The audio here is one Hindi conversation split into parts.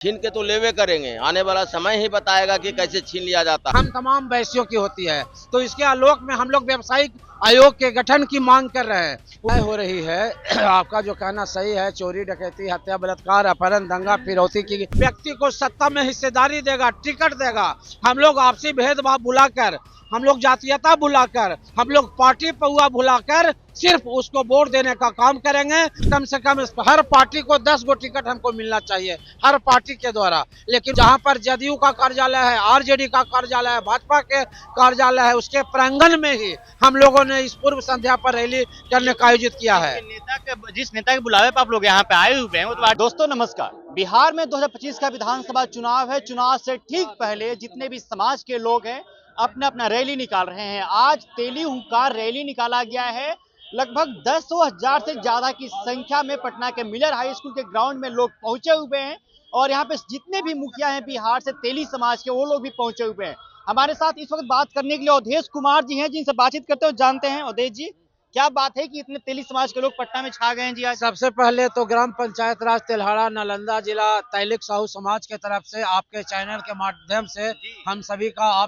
छीन के तो लेवे करेंगे, आने वाला समय ही बताएगा कि कैसे छीन लिया जाता है। हम तमाम वैश्यों की होती है, तो इसके आलोक में हम लोग व्यावसायिक आयोग के गठन की मांग कर रहे हैं। तय हो रही है आपका जो कहना सही है, चोरी डकैती हत्या बलात्कार अपहरण दंगा फिरौती की व्यक्ति को सत्ता में हिस्सेदारी देगा, टिकट देगा। हम लोग आपसी भेदभाव भुलाकर, हम लोग जातीयता भुलाकर, हम लोग पार्टी पहुआ भुलाकर सिर्फ उसको वोट देने का काम करेंगे। कम से कम हर पार्टी को 10 गो टिकट हमको मिलना चाहिए, हर पार्टी के द्वारा। लेकिन जहां पर जदयू का कार्यालय है, आरजेडी का कार्यालय है, भाजपा के कार्यालय है, उसके प्रांगण में ही हम लोगों ने इस पूर्व संध्या पर रैली करने का आयोजित किया है। जिस नेता के बुलावे पर आप लोग यहाँ पे आए हुए हैं वो तो दोस्तों नमस्कार। बिहार में 2025 का विधानसभा चुनाव है। चुनाव से ठीक पहले जितने भी समाज के लोग हैं अपना अपना रैली निकाल रहे हैं। आज तेली हुंकार रैली निकाला गया है। लगभग 10,000 से ज्यादा की संख्या में पटना के मिलर हाई स्कूल के ग्राउंड में लोग पहुंचे हुए हैं और यहाँ पे जितने भी मुखिया हैं बिहार से तेली समाज के, वो लोग भी पहुंचे हुए हैं। हमारे साथ इस वक्त बात करने के लिए अवधेश कुमार जी हैं, जिनसे बातचीत करते हो जानते हैं। अवधेश जी, क्या बात है कि इतने तेली समाज के लोग पटना में छा गए हैं जी आज? सबसे पहले तो ग्राम पंचायत राज तेल्हाड़ा नालंदा जिला तैलिक साहू समाज के तरफ से आपके चैनल के माध्यम से आप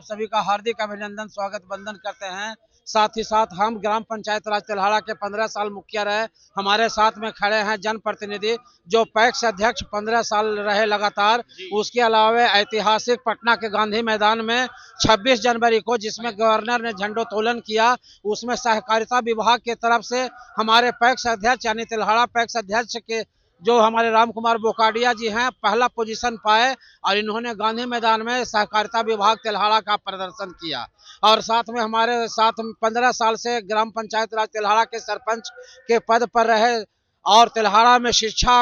सभी का हार्दिक अभिनंदन स्वागत वंदन करते हैं। साथ ही साथ हम ग्राम पंचायत राज तेल्हाड़ा के 15 साल मुखिया रहे। हमारे साथ में खड़े हैं जनप्रतिनिधि जो पैक्स अध्यक्ष 15 साल रहे लगातार। उसके अलावा ऐतिहासिक पटना के गांधी मैदान में 26 जनवरी को जिसमें गवर्नर ने झंडोत्तोलन किया, उसमें सहकारिता विभाग के तरफ से हमारे पैक्स अध्यक्ष यानी तेल्हाड़ा पैक्स अध्यक्ष के जो हमारे राम कुमार बोकाडिया जी हैं पहला पोजीशन पाए और इन्होंने गांधी मैदान में सहकारिता विभाग तेल्हाड़ा का प्रदर्शन किया। और साथ में हमारे साथ 15 साल से ग्राम पंचायत राज तेल्हाड़ा के सरपंच के पद पर रहे और तेल्हाड़ा में शिक्षा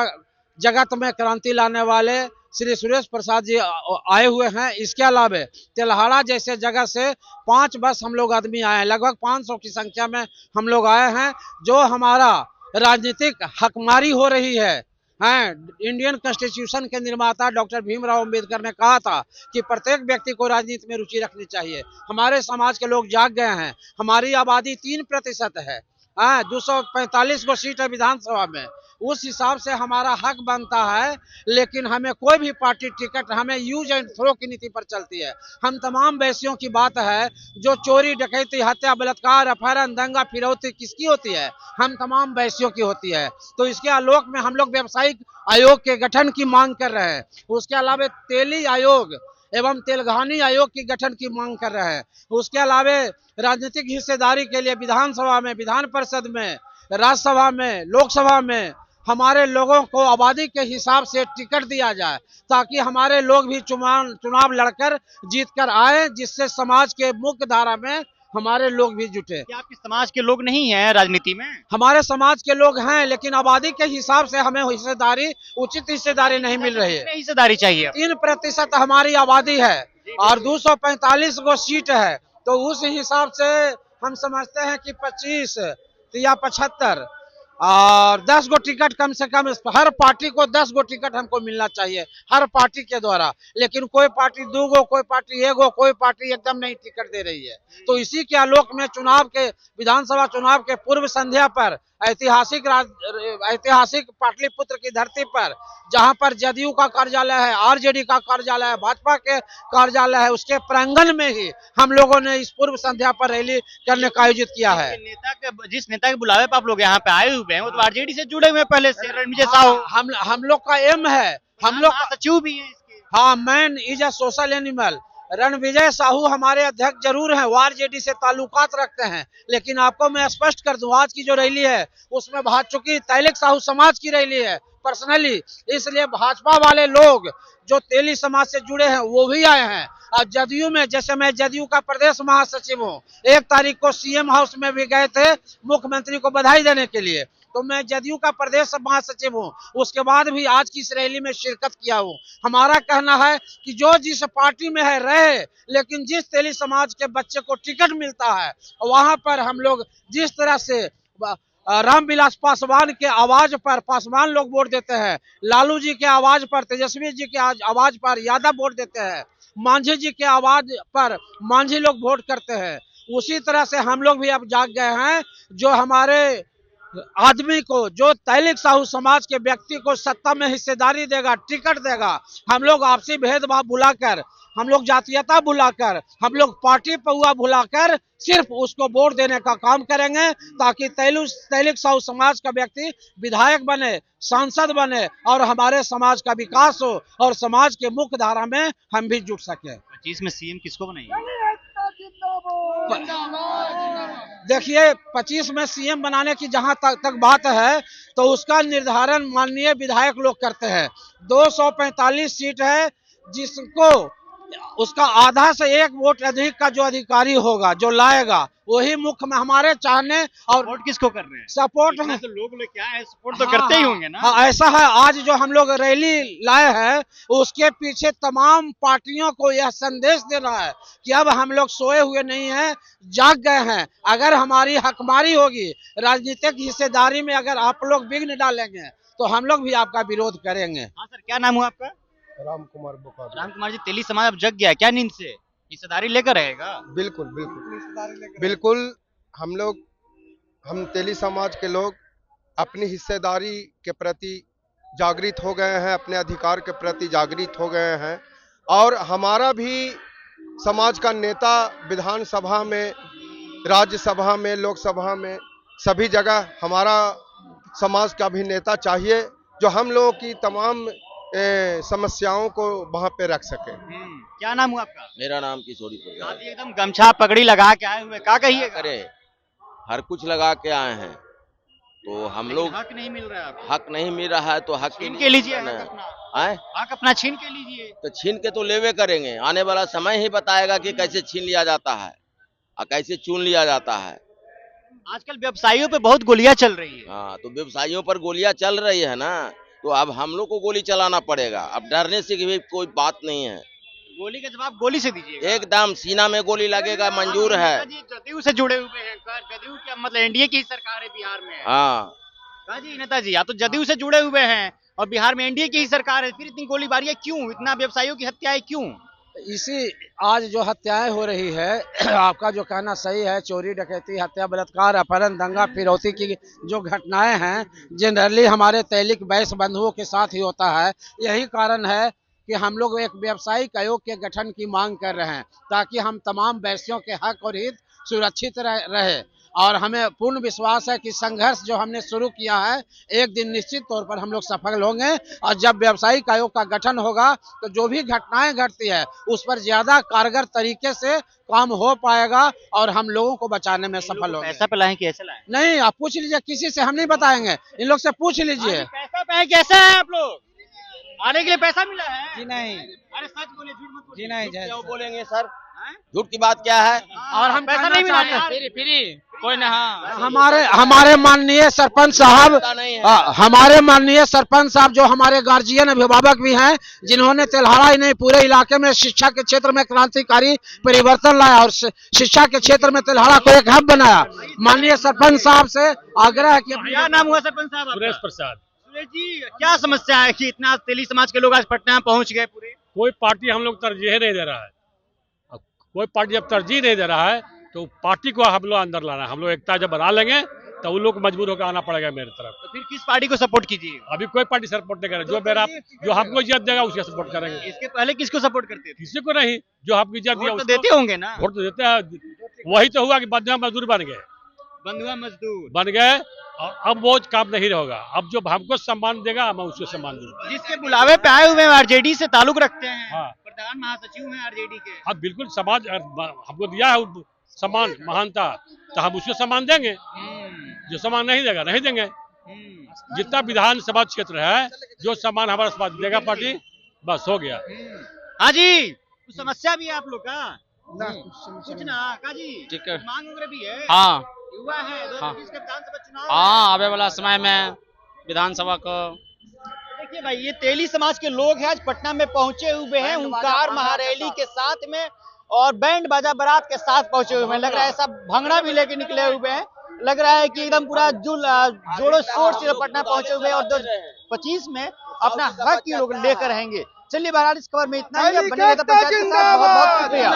जगत में क्रांति लाने वाले श्री सुरेश प्रसाद जी आए हुए हैं। इसके अलावा तेल्हाड़ा जैसे जगह से 5 बस हम लोग आदमी आए हैं, लगभग 500 की संख्या में हम लोग आए हैं। जो हमारा राजनीतिक हकमारी हो रही है, इंडियन कॉन्स्टिट्यूशन के निर्माता डॉक्टर भीमराव अंबेडकर ने कहा था कि प्रत्येक व्यक्ति को राजनीति में रुचि रखनी चाहिए। हमारे समाज के लोग जाग गए हैं। हमारी आबादी 3% है, 245 गो सीट है विधानसभा में। उस हिसाब से हमारा हक बनता है, लेकिन हमें कोई भी पार्टी टिकट, हमें यूज एंड थ्रो की नीति पर चलती है। हम तमाम वैश्यों की बात है जो चोरी डकैती हत्या बलात्कार अपहरण दंगा फिरौती किसकी होती है? हम तमाम वैश्यों की होती है। तो इसके आलोक में हम लोग व्यावसायिक आयोग के गठन की मांग कर रहे हैं। उसके अलावा तेली आयोग एवं तेलघानी आयोग की गठन की मांग कर रहे हैं। उसके अलावा राजनीतिक हिस्सेदारी के लिए विधानसभा में, विधान परिषद में, राज्यसभा में, लोकसभा में हमारे लोगों को आबादी के हिसाब से टिकट दिया जाए ताकि हमारे लोग भी चुनाव लड़कर जीत कर आए, जिससे समाज के मुख्य धारा में हमारे लोग भी जुटे। क्या आपके समाज के लोग नहीं हैं राजनीति में? हमारे समाज के लोग हैं, लेकिन आबादी के हिसाब से हमें हिस्सेदारी, उचित हिस्सेदारी नहीं मिल रही है। हिस्सेदारी चाहिए। 3% हमारी आबादी है और 245 गो सीट है, तो उस हिसाब से हम समझते हैं कि 25 या 75 और 10 गो टिकट कम से कम हर पार्टी को 10 गो टिकट हमको मिलना चाहिए, हर पार्टी के द्वारा। लेकिन कोई पार्टी 2 गो, कोई पार्टी 1 गो, कोई पार्टी एकदम नहीं टिकट दे रही है। तो इसी के आलोक में विधानसभा चुनाव के पूर्व संध्या पर ऐतिहासिक पाटलिपुत्र की धरती पर जहां पर जदयू का कार्यालय है, आरजेडी का कार्यालय है, भाजपा के कार्यालय है, उसके प्रांगण में ही हम लोगों ने इस पूर्व संध्या पर रैली करने का आयोजित किया है। जिस नेता के बुलावे पर आप लोग यहाँ पे आए हुए हैं वो तो आरजेडी से जुड़े हुए हैं पहले से। रणविजय साहू हम लोग का एम है, हम लोग सचिव भी है इसके। हाँ, man is a social animal. Ranvijay Sahu हमारे अध्यक्ष जरूर हैं, वो आरजेडी से ताल्लुकात रखते हैं, लेकिन आपको मैं स्पष्ट कर दूं, आज की जो रैली है उसमें चूंकि तैलिक साहू समाज की रैली है पर्सनली, इसलिए भाजपा वाले लोग जो तेली समाज से जुड़े हैं वो भी आए हैं। और जदयू में, जैसे मैं जदयू का प्रदेश महासचिव हूँ, 1 तारीख को सीएम हाउस में भी गए थे मुख्यमंत्री को बधाई देने के लिए, तो मैं जदयू का प्रदेश महासचिव हूँ। उसके बाद भी आज की इस रैली में शिरकत किया हूँ। हमारा कहना है कि जो जिस पार्टी में है रहे, लेकिन जिस तेली समाज के बच्चे को टिकट मिलता है वहां पर हम लोग जिस तरह से रामविलास पासवान के आवाज पर पासवान लोग वोट देते हैं, लालू जी के आवाज पर, तेजस्वी जी के आवाज पर यादव वोट देते हैं, मांझी जी के आवाज पर मांझी लोग वोट करते हैं, उसी तरह से हम लोग भी अब जाग गए हैं। जो हमारे आदमी को, जो तैलिक साहू समाज के व्यक्ति को सत्ता में हिस्सेदारी देगा, टिकट देगा, हम लोग आपसी भेदभाव भुलाकर, हम लोग जातीयता भुलाकर, हम लोग पार्टी पौआ भुलाकर सिर्फ उसको वोट देने का काम करेंगे, ताकि तैलिक साहू समाज का व्यक्ति विधायक बने, सांसद बने और हमारे समाज का विकास हो और समाज के मुख्य धारा में हम भी जुट सके। 25 में सीएम किसको बनाएंगे? देखिए, 25 में सीएम बनाने की जहां तक बात है तो उसका निर्धारण माननीय विधायक लोग करते हैं। 245 सीट है, जिसको उसका आधा से एक वोट अधिक का जो अधिकारी होगा, जो लाएगा, वही मुख्य में हमारे चाहने। और सपोर्ट किसको कर रहे हैं? सपोर्ट तो लोग क्या है, सपोर्ट तो करते ही होंगे ना। हाँ, ऐसा है। आज जो हम लोग रैली लाए हैं उसके पीछे तमाम पार्टियों को यह संदेश देना है कि अब हम लोग सोए हुए नहीं हैं, जाग गए हैं। अगर हमारी हकमारी होगी, राजनीतिक हिस्सेदारी में अगर आप लोग विघ्न डालेंगे तो हम लोग भी आपका विरोध करेंगे। हाँ सर, क्या नाम हुआ आपका? राम कुमार बोकारो। राम कुमार जी, तेली समाज अब जग गया क्या नींद से? हिस्सेदारी लेकर रहेगा? बिल्कुल बिल्कुल बिल्कुल। हम तेली समाज के लोग अपनी हिस्सेदारी के प्रति जागृत हो गए हैं, अपने अधिकार के प्रति जागृत हो गए हैं और हमारा भी समाज का नेता विधानसभा में, राज्यसभा में, लोकसभा में, सभी जगह हमारा समाज का भी नेता चाहिए जो हम लोगों की तमाम समस्याओं को वहां पे रख सके। क्या नाम हुआ आपका? मेरा नाम किशोरी प्रसाद है। एकदम गमछा पगड़ी लगा के आए हुए, क्या कहिए? करे हर कुछ लगा के आए हैं तो हम लोग, हक नहीं मिल रहा है आपको। हक नहीं मिल रहा है तो हक छीन के लीजिए हक आए, हक अपना छीन के लीजिए। तो छीन के तो लेवे करेंगे। आने वाला समय ही बताएगा कि कैसे छीन लिया जाता है और कैसे चुन लिया जाता है। आजकल व्यवसायियों पे बहुत गोलियां चल रही है। हाँ, तो व्यवसायियों पर गोलियां चल रही है ना, तो अब हम लोग को गोली चलाना पड़ेगा। अब डरने से भी कोई बात नहीं है। गोली का जवाब गोली से दीजिए। एकदम सीना में गोली लगेगा, मंजूर है। जदयू से जुड़े हुए हैं, जदयू क्या मतलब एनडीए की सरकार है बिहार में। हाँ जी नेताजी, आप तो जदयू से जुड़े हुए हैं और बिहार में एनडीए की ही सरकार है, फिर इतनी गोलीबारियां क्यों, इतना व्यवसायियों की हत्याएं क्यों? इसी आज जो हत्याएं हो रही है, आपका जो कहना सही है, चोरी डकैती, हत्या, बलात्कार, अपहरण, दंगा फिरौती की जो घटनाएं हैं जनरली हमारे तैलिक वैश्य बंधुओं के साथ ही होता है। यही कारण है कि हम लोग एक व्यावसायिक आयोग के गठन की मांग कर रहे हैं, ताकि हम तमाम वैश्यों के हक और हित सुरक्षित रहे। और हमें पूर्ण विश्वास है कि संघर्ष जो हमने शुरू किया है एक दिन निश्चित तौर पर हम लोग सफल होंगे। और जब व्यावसायिक आयोग का गठन होगा तो जो भी घटनाएं घटती है उस पर ज्यादा कारगर तरीके से काम हो पाएगा और हम लोगों को बचाने में सफल होंगे। पैसा पे लाएं कि ऐसे लाएं? नहीं, आप पूछ लीजिए, किसी से हम नहीं बताएंगे, इन लोग से पूछ लीजिए। पैसा पे कैसे है आप लोग? आने के लिए पैसा मिला है? जी नहीं। अरे सच बोले, झूठ मत बोलिए। जी नहीं। क्यों बोलेंगे सर, झूठ की बात क्या है? और हम पैसा नहीं मिला फ्री कोई ना। हमारे माननीय सरपंच साहब, नहीं है। हमारे माननीय सरपंच साहब जो हमारे गार्जियन अभिभावक भी हैं, जिन्होंने तेल्हाड़ा ही नहीं पूरे इलाके में शिक्षा के क्षेत्र में क्रांतिकारी परिवर्तन लाया और शिक्षा के क्षेत्र में तेल्हाड़ा को एक हब बनाया। माननीय सरपंच साहब से आग्रह है कि क्या नाम हुआ सरपंच साहब? सुरेश प्रसाद। सुरेश जी, क्या समस्या है कि इतना तेली समाज के लोग आज पटना पहुंच गए पूरे? कोई पार्टी हम लोग तरजीह नहीं दे रहा है। कोई पार्टी जब तरजीह नहीं दे रहा है तो पार्टी को हम लोग अंदर लाना है। हम लोग एकता जब बना लेंगे तो उन लोग को मजबूर होकर आना पड़ेगा मेरी तरफ। तो फिर किस पार्टी को सपोर्ट कीजिएगा? अभी कोई पार्टी सपोर्ट नहीं करेगा। जो हमको इज्जत देगा उसका सपोर्ट करेंगे। इसके पहले किसको सपोर्ट करते थे? किसी को नहीं, जो हमको इज्जत दिया वोट तो देते होंगे ना? वोट तो देते हैं। वही तो हुआ कि बंधुआ मजदूर बन गए। बंधुआ मजदूर बन गए और अब वो काम नहीं होगा। अब जो हमको सम्मान देगा हम उसको सम्मान देंगे। जिसके बुलावे पे आए हुए आरजेडी से ताल्लुक रखते हैं। हाँ। प्रधान महासचिव हैं आरजेडी के। अब बिल्कुल समाज हमको दिया है सम्मान, महानता, तो हम उसको सम्मान देंगे। जो सम्मान नहीं देगा नहीं देंगे। जितना विधानसभा क्षेत्र है जो सम्मान हमारा समाज देगा पार्टी, बस हो गया। हाँ जी, कुछ समस्या भी है आप लोग का? कुछ ना का जी, मांग वगैरह भी है? हाँ, युवा है 2025 का विधानसभा चुनाव। हाँ, आने वाला समय में विधानसभा को देखिए भाई, ये तेली समाज के लोग हैं, आज पटना में पहुंचे हुए हैं हुंकार महारैली के साथ में और बैंड बाजा बारात के साथ पहुंचे हुए हैं। लग रहा है सब भंगड़ा भी लेके निकले हुए हैं। लग रहा है कि एकदम पूरा जोरों शोर से पटना पहुंचे हुए हैं और 2025 में अपना हक ये लोग लेकर रहेंगे। चलिए बहरहाल इस खबर में इतना ही। बने रहिए पंचायत के साथ। बहुत बहुत शुक्रिया।